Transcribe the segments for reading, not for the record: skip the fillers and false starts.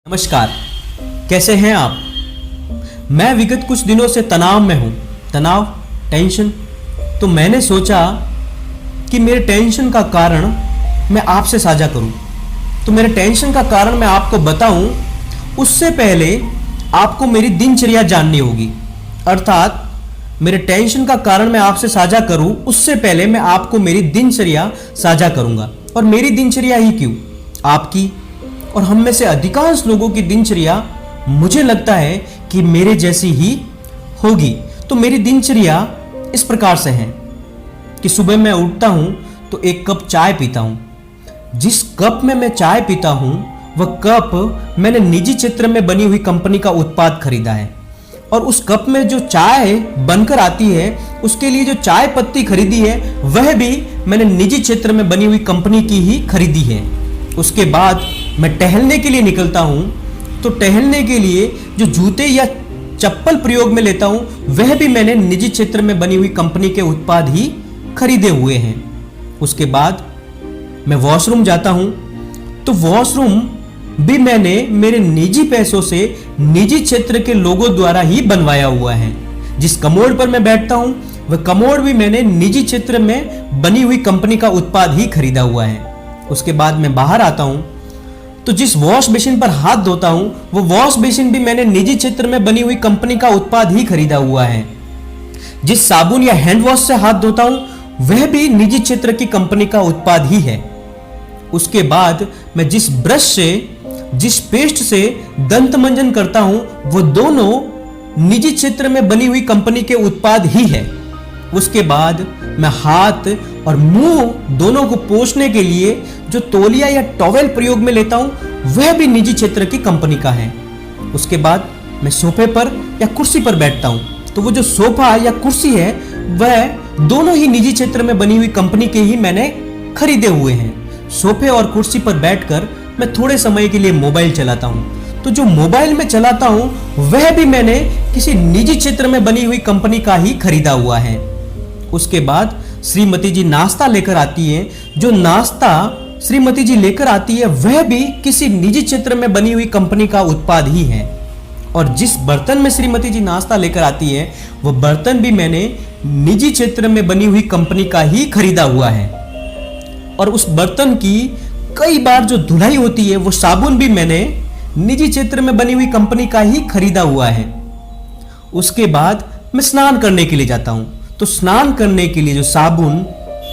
नमस्कार। कैसे हैं आप? मैं विगत कुछ दिनों से तनाव में हूं। तनाव, टेंशन। तो मैंने सोचा कि मेरे टेंशन का कारण मैं आपसे साझा करूं। तो मेरे टेंशन का कारण मैं आपको बताऊं, उससे पहले आपको मेरी दिनचर्या जाननी होगी। अर्थात मेरे टेंशन का कारण मैं आपसे साझा करूं, उससे पहले मैं आपको मेरी दिनचर्या साझा करूंगा। और मेरी दिनचर्या ही क्यों, आपकी और हम में से अधिकांश लोगों की दिनचर्या मुझे लगता है कि मेरे जैसी ही होगी। तो मेरी दिनचर्या इस प्रकार से है कि सुबह मैं उठता हूं तो एक कप चाय पीता हूं। जिस कप में मैं चाय पीता हूं वह कप मैंने निजी क्षेत्र में बनी हुई कंपनी का उत्पाद खरीदा है। और उस कप में जो चाय बनकर आती है, उसके लिए जो चाय पत्ती खरीदी है वह भी मैंने निजी क्षेत्र में बनी हुई कंपनी की ही खरीदी है। उसके बाद मैं टहलने के लिए निकलता हूं। तो टहलने के लिए जो जूते या चप्पल प्रयोग में लेता हूं वह भी मैंने निजी क्षेत्र में बनी हुई कंपनी के उत्पाद ही खरीदे हुए हैं। उसके बाद मैं वॉशरूम जाता हूं तो वॉशरूम भी मैंने मेरे निजी पैसों से निजी क्षेत्र के लोगों द्वारा ही बनवाया हुआ है। जिस कमोड पर मैं बैठता हूं वह कमोड भी मैंने निजी क्षेत्र में बनी हुई कंपनी का उत्पाद ही खरीदा हुआ है। उसके बाद मैं बाहर आता हूं तो जिस वॉश बेसिन पर हाथ धोता हूं वो वॉश बेसिन भी मैंने निजी क्षेत्र में बनी हुई कंपनी का उत्पाद ही खरीदा हुआ है। जिस साबुन या हैंड वॉश से हाथ धोता हूं वह भी निजी क्षेत्र की कंपनी का उत्पाद ही है। उसके बाद मैं जिस ब्रश से, जिस पेस्ट से दंत मंजन करता हूं वो दोनों निजी क्षेत्र में बनी हुई कंपनी के उत्पाद ही है। उसके बाद मैं हाथ और मुंह दोनों को पोंछने के लिए जो तौलिया या टॉवेल प्रयोग में लेता हूं वह भी निजी क्षेत्र की कंपनी का है। उसके बाद मैं सोफे पर या कुर्सी पर बैठता हूं तो वो जो सोफा या कुर्सी है वह दोनों ही निजी क्षेत्र में बनी हुई कंपनी के ही मैंने खरीदे हुए हैं। सोफे और कुर्सी पर बैठकर मैं थोड़े समय के लिए मोबाइल चलाता हूं तो जो मोबाइल में चलाता हूं वह भी मैंने किसी निजी क्षेत्र में बनी हुई कंपनी का ही खरीदा हुआ है। उसके बाद श्रीमती जी नाश्ता लेकर आती है। जो नाश्ता श्रीमती जी लेकर आती है वह भी किसी निजी क्षेत्र में बनी हुई कंपनी का उत्पाद ही है। और जिस बर्तन में श्रीमती जी नाश्ता लेकर आती है वह बर्तन भी मैंने निजी क्षेत्र में बनी हुई कंपनी का ही खरीदा हुआ है। और उस बर्तन की कई बार जो धुलाई होती है वो साबुन भी मैंने निजी क्षेत्र में बनी हुई कंपनी का ही खरीदा हुआ है। उसके बाद मैं स्नान करने के लिए जाता हूं तो स्नान करने के लिए जो साबुन,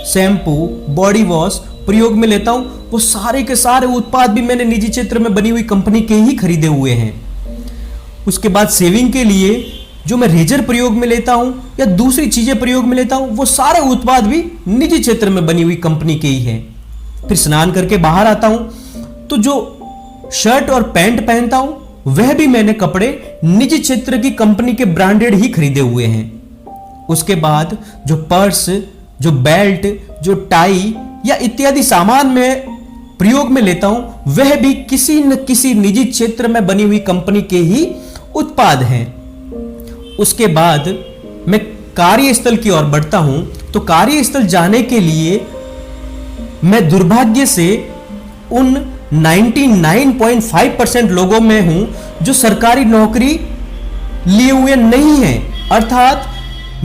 शैम्पू, बॉडी वॉश प्रयोग में लेता हूं वो सारे के सारे उत्पाद भी मैंने निजी क्षेत्र में बनी हुई कंपनी के ही खरीदे हुए हैं। उसके बाद शेविंग के लिए जो मैं रेजर प्रयोग में लेता हूं या दूसरी चीजें प्रयोग में लेता हूं वो सारे उत्पाद भी निजी क्षेत्र में बनी हुई कंपनी के ही है। फिर स्नान करके बाहर आता हूं तो जो शर्ट और पैंट पहनता हूं वह भी मैंने कपड़े निजी क्षेत्र की कंपनी के ब्रांडेड ही खरीदे हुए हैं। उसके बाद जो पर्स, जो बेल्ट, जो टाई या इत्यादि सामान में प्रयोग में लेता हूं वह भी किसी न किसी निजी क्षेत्र में बनी हुई कंपनी के ही उत्पाद हैं। उसके बाद मैं कार्यस्थल की ओर बढ़ता हूं तो कार्यस्थल जाने के लिए मैं दुर्भाग्य से उन 99.5% लोगों में हूं जो सरकारी नौकरी लिए हुए नहीं है। अर्थात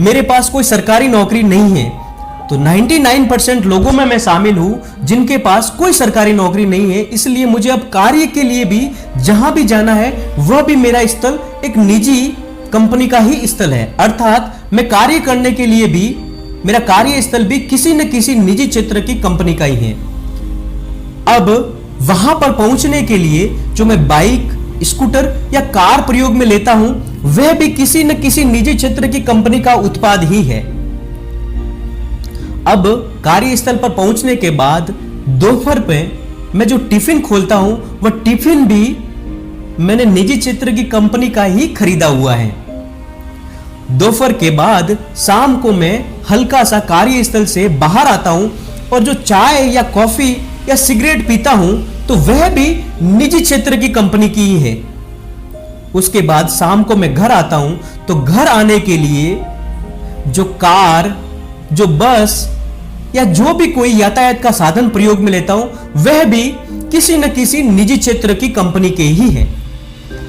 मेरे पास कोई सरकारी नौकरी नहीं है। तो 99% लोगों में मैं शामिल हूं जिनके पास कोई सरकारी नौकरी नहीं है। इसलिए मुझे अब कार्य के लिए भी जहां भी जाना है वह भी मेरा स्थल एक निजी कंपनी का ही स्थल है। अर्थात मैं कार्य करने के लिए भी मेरा कार्य स्थल भी किसी न किसी निजी क्षेत्र की कंपनी का ही है। अब वहां पर पहुंचने के लिए जो मैं बाइक, स्कूटर या कार प्रयोग में लेता हूं वह भी किसी न किसी निजी क्षेत्र की कंपनी का उत्पाद ही है। अब कार्यस्थल पर पहुंचने के बाद दोपहर पे मैं जो टिफिन खोलता हूं वह टिफिन भी मैंने निजी क्षेत्र की कंपनी का ही खरीदा हुआ है। दोपहर के बाद शाम को मैं हल्का सा कार्यस्थल से बाहर आता हूं और जो चाय या कॉफी या सिगरेट पीता हूं तो वह भी निजी क्षेत्र की कंपनी की ही है। उसके बाद शाम को मैं घर आता हूं तो घर आने के लिए जो कार, जो बस या जो भी कोई यातायात का साधन प्रयोग में लेता हूं वह भी किसी न किसी निजी क्षेत्र की कंपनी के ही है।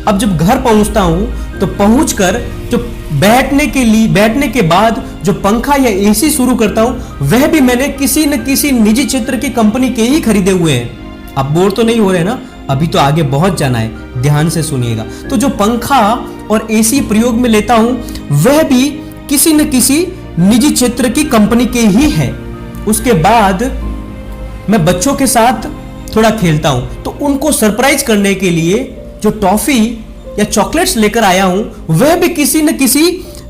अब जब घर पहुंचता हूं तो पहुंचकर जो बैठने के बाद जो पंखा या एसी शुरू करता हूं वह भी मैंने किसी न किसी निजी क्षेत्र की कंपनी के ही खरीदे हुए हैं। अब बोर तो नहीं हो रहे ना, अभी तो आगे बहुत जाना है, ध्यान से सुनिएगा। तो जो पंखा और एसी प्रयोग में लेता हूं वह भी किसी न किसी निजी क्षेत्र की कंपनी के ही है। उसके बाद मैं बच्चों के साथ थोड़ा खेलता हूं तो उनको सरप्राइज करने के लिए जो टॉफी या चॉकलेट्स लेकर आया हूं वह भी किसी न किसी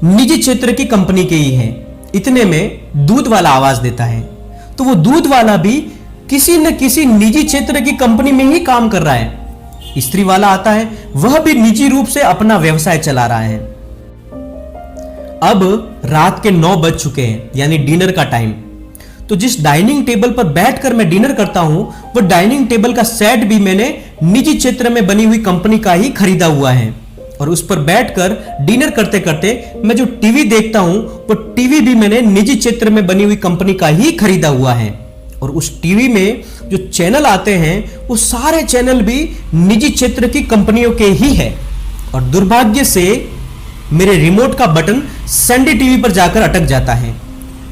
निजी क्षेत्र की कंपनी के ही है। इतने में दूध वाला आवाज देता है, तो वो दूध वाला भी किसी न किसी निजी क्षेत्र की कंपनी में ही काम कर रहा है। इस्त्री वाला आता है, वह भी निजी रूप से अपना व्यवसाय चला रहा है। अब रात के 9 बज चुके हैं, यानी डिनर का टाइम। तो जिस डाइनिंग टेबल पर बैठकर मैं डिनर करता हूं वो डाइनिंग टेबल का सेट भी मैंने निजी क्षेत्र में बनी हुई कंपनी का ही खरीदा हुआ है। और उस पर बैठकर डिनर करते करते मैं जो टीवी देखता हूं वो टीवी भी मैंने निजी क्षेत्र में बनी हुई कंपनी का ही खरीदा हुआ है। और उस टीवी में जो चैनल आते हैं वो सारे चैनल भी निजी क्षेत्र की कंपनियों के ही है। और दुर्भाग्य से मेरे रिमोट का बटन सैंडी टीवी पर जाकर अटक जाता है।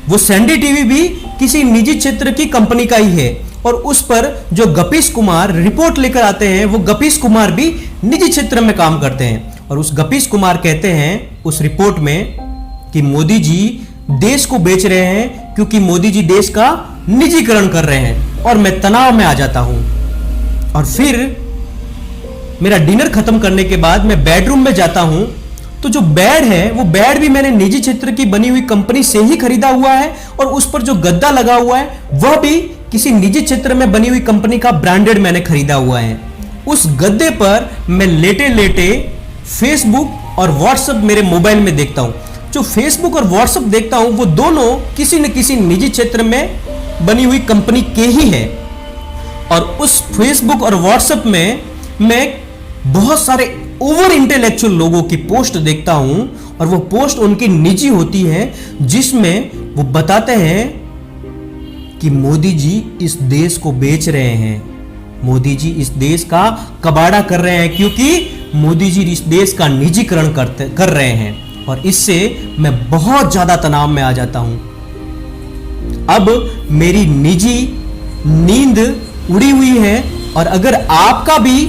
वो सैंडी टीवी भी किसी निजी क्षेत्र की कंपनी का ही है। और उस पर जो गपीश कुमार रिपोर्ट लेकर आते हैं वो गपीश कुमार भी निजी क्षेत्र में काम करते हैं। और उस गपीश कुमार कहते हैं उस रिपोर्ट में कि मोदी जी देश को बेच रहे हैं क्योंकि मोदी जी देश का निजीकरण कर रहे हैं। और मैं तनाव में आ जाता हूं। और फिर मेरा डिनर खत्म करने के बाद मैं बेडरूम में जाता हूं तो जो बेड है वो बेड भी मैंने निजी क्षेत्र की बनी हुई कंपनी से ही खरीदा हुआ है। और उस पर जो गद्दा लगा हुआ है वह भी किसी निजी क्षेत्र में बनी हुई कंपनी का ब्रांडेड मैंने खरीदा हुआ है। उस गद्दे पर मैं लेटे लेटे फेसबुक और व्हाट्सएप मेरे मोबाइल में देखता हूं। जो फेसबुक और व्हाट्सएप देखता हूं वो दोनों किसी न किसी निजी क्षेत्र में बनी हुई कंपनी के ही है। और उस फेसबुक और व्हाट्सएप में मैं बहुत सारे ओवर इंटेलेक्चुअल लोगों की पोस्ट देखता हूं और वो पोस्ट उनकी निजी होती है जिसमें वो बताते हैं कि मोदी जी इस देश को बेच रहे हैं, मोदी जी इस देश का कबाड़ा कर रहे हैं क्योंकि मोदी जी इस देश का निजीकरण कर रहे हैं। और इससे मैं बहुत ज्यादा तनाव में आ जाता हूं। अब मेरी निजी नींद उड़ी हुई है। और अगर आपका भी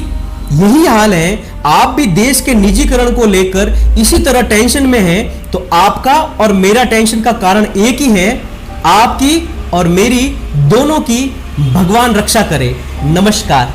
यही हाल है, आप भी देश के निजीकरण को लेकर इसी तरह टेंशन में हैं, तो आपका और मेरा टेंशन का कारण एक ही है, आपकी और मेरी दोनों की भगवान रक्षा करे। नमस्कार।